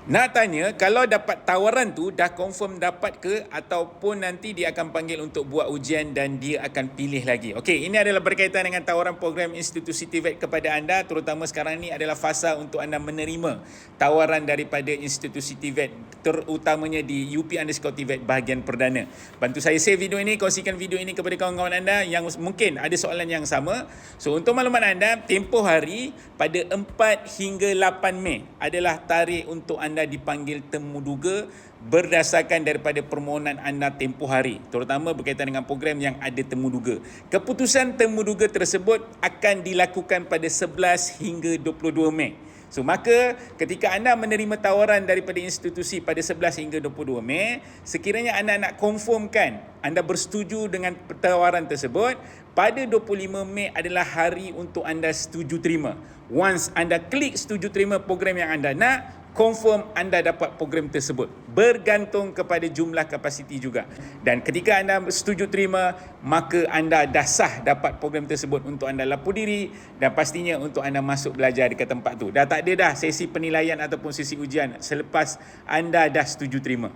Nak tanya, kalau dapat tawaran tu dah confirm dapat ke ataupun nanti dia akan panggil untuk buat ujian dan dia akan pilih lagi. Okey, ini adalah berkaitan dengan tawaran program institusi TVET kepada anda, terutama sekarang ni adalah fasa untuk anda menerima tawaran daripada institusi TVET, terutamanya di UP_TVET bahagian perdana. Bantu saya share video ini, kongsikan video ini kepada kawan-kawan anda yang mungkin ada soalan yang sama. So, untuk maklumat anda, tempoh hari pada 4 hingga 8 Mei adalah tarikh untuk anda dipanggil temuduga berdasarkan daripada permohonan anda tempoh hari, terutama berkaitan dengan program yang ada temuduga. Keputusan temuduga tersebut akan dilakukan pada 11 hingga 22 Mei. So, maka ketika anda menerima tawaran daripada institusi pada 11 hingga 22 Mei, sekiranya anda nak confirmkan anda bersetuju dengan tawaran tersebut, pada 25 Mei adalah hari untuk anda setuju terima. Once anda klik setuju terima program yang anda nak, confirm anda dapat program tersebut. Bergantung kepada jumlah kapasiti juga. Dan ketika anda setuju terima, maka anda dah sah dapat program tersebut untuk anda lapor diri dan pastinya untuk anda masuk belajar dekat tempat tu. Dah tak ada dah sesi penilaian ataupun sesi ujian selepas anda dah setuju terima.